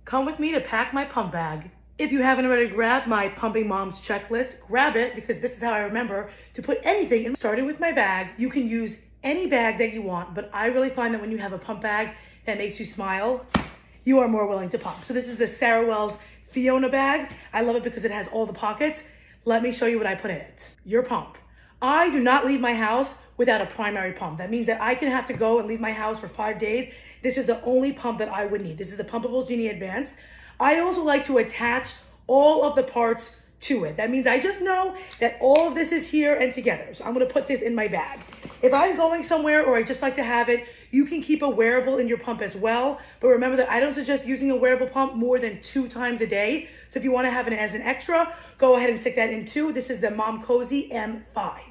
Come with me to pack my pump bag. If you haven't already grabbed my Pumping Moms checklist, grab it because this is how I remember to put anything in. Starting with my bag, you can use any bag that you want, but I really find that when you have a pump bag that makes you smile, you are more willing to pump. So this is the Sarah Wells Fiona bag. I love it because it has all the pockets. Let me show you what I put in it. Your pump. I do not leave my house without a primary pump. That means that I can have to go and leave my house for 5 days. This is the only pump that I would need. This is the Pumpables Genie Advanced. I also like to attach all of the parts to it. That means I just know that all of this is here and together. So I'm gonna put this in my bag. If I'm going somewhere or I just like to have it, you can keep a wearable in your pump as well. But remember that I don't suggest using a wearable pump more than 2 times a day. So if you wanna have it as an extra, go ahead and stick that in too. This is the Mom Cozy M5.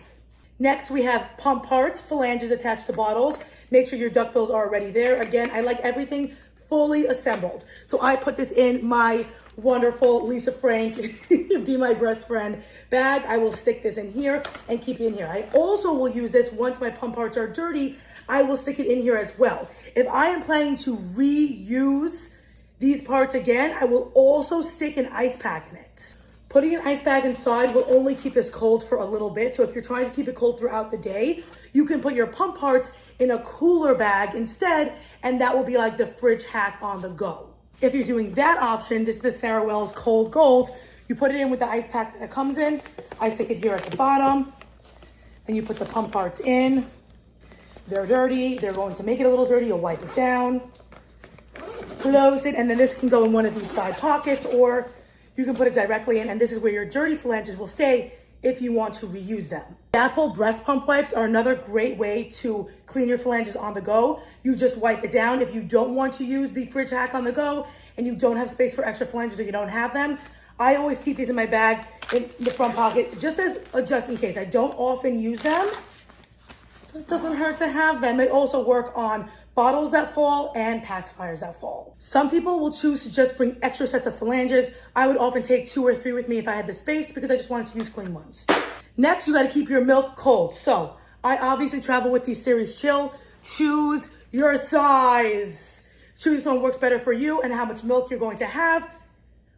Next, we have pump parts, phalanges attached to bottles. Make sure your duckbills are already there. Again, I like everything fully assembled. So I put this in my wonderful Lisa Frank, be my best friend bag. I will stick this in here and keep it in here. I also will use this once my pump parts are dirty. I will stick it in here as well. If I am planning to reuse these parts again, I will also stick an ice pack in it. Putting an ice bag inside will only keep this cold for a little bit. So if you're trying to keep it cold throughout the day, you can put your pump parts in a cooler bag instead, and that will be like the fridge hack on the go. If you're doing that option, this is the Sarah Wells Cold Gold. You put it in with the ice pack that it comes in. I stick it here at the bottom. Then you put the pump parts in. They're dirty. They're going to make it a little dirty. You'll wipe it down, close it, and then this can go in one of these side pockets, or you can put it directly in, and this is where your dirty phalanges will stay if you want to reuse them. Dapple breast pump wipes are another great way to clean your phalanges on the go. You just wipe it down. If you don't want to use the fridge hack on the go and you don't have space for extra phalanges or you don't have them, I always keep these in my bag in the front pocket just as a just in case. I don't often use them. It doesn't hurt to have them. They also work on bottles that fall and pacifiers that fall. Some people will choose to just bring extra sets of phalanges. I would often take 2 or 3 with me if I had the space because I just wanted to use clean ones. Next, you gotta keep your milk cold. So I obviously travel with these Series Chill. Choose your size. Choose one works better for you and how much milk you're going to have.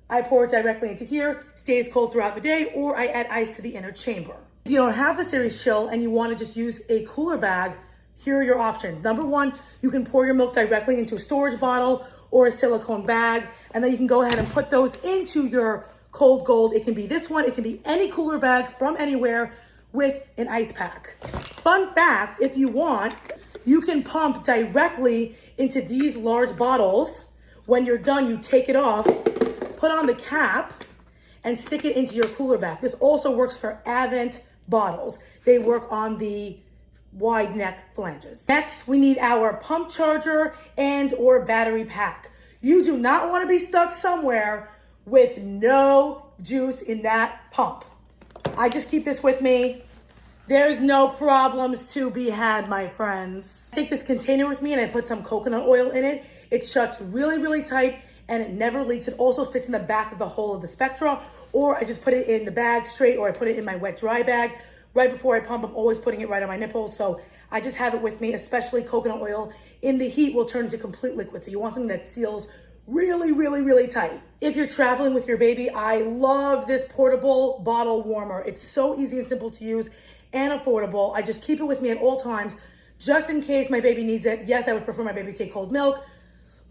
I pour it directly into here, stays cold throughout the day, or I add ice to the inner chamber. If you don't have the Series Chill and you wanna just use a cooler bag, here are your options. Number 1, you can pour your milk directly into a storage bottle or a silicone bag, and then you can go ahead and put those into your Cold Gold. It can be this one, it can be any cooler bag from anywhere with an ice pack. Fun fact, if you want, you can pump directly into these large bottles. When you're done, you take it off, put on the cap, and stick it into your cooler bag. This also works for Avent bottles. They work on the wide neck phalanges. Next, we need our pump charger and or battery pack. You do not want to be stuck somewhere with no juice in that pump. I just keep this with me. There's no problems to be had, my friends. Take this container with me and I put some coconut oil in it. It shuts really, really tight and it never leaks. It also fits in the back of the hole of the Spectra, or I just put it in the bag straight, or I put it in my wet dry bag. Right before I pump, I'm always putting it right on my nipples. So I just have it with me, especially coconut oil in the heat will turn into complete liquid. So you want something that seals really, really, really tight. If you're traveling with your baby, I love this portable bottle warmer. It's so easy and simple to use and affordable. I just keep it with me at all times, just in case my baby needs it. Yes, I would prefer my baby take cold milk.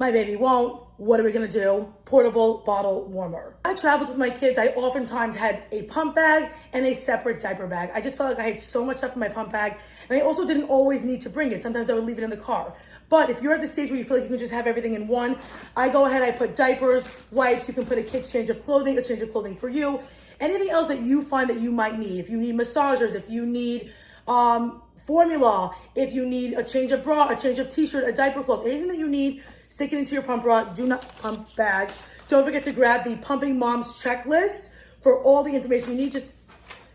My baby won't. What are we gonna do? Portable bottle warmer. I traveled with my kids. I oftentimes had a pump bag and a separate diaper bag. I just felt like I had so much stuff in my pump bag, and I also didn't always need to bring it. Sometimes I would leave it in the car. But if you're at the stage where you feel like you can just have everything in one, I go ahead, I put diapers, wipes, you can put a kid's change of clothing, a change of clothing for you, anything else that you find that you might need. If you need massagers, if you need formula, if you need a change of bra, a change of t-shirt, a diaper cloth, anything that you need, stick it into your pump bag. Don't forget to grab the Pumping Moms checklist for all the information you need. Just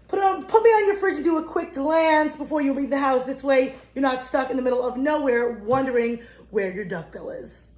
put me on your fridge and do a quick glance before you leave the house. This way, you're not stuck in the middle of nowhere wondering where your duckbill is.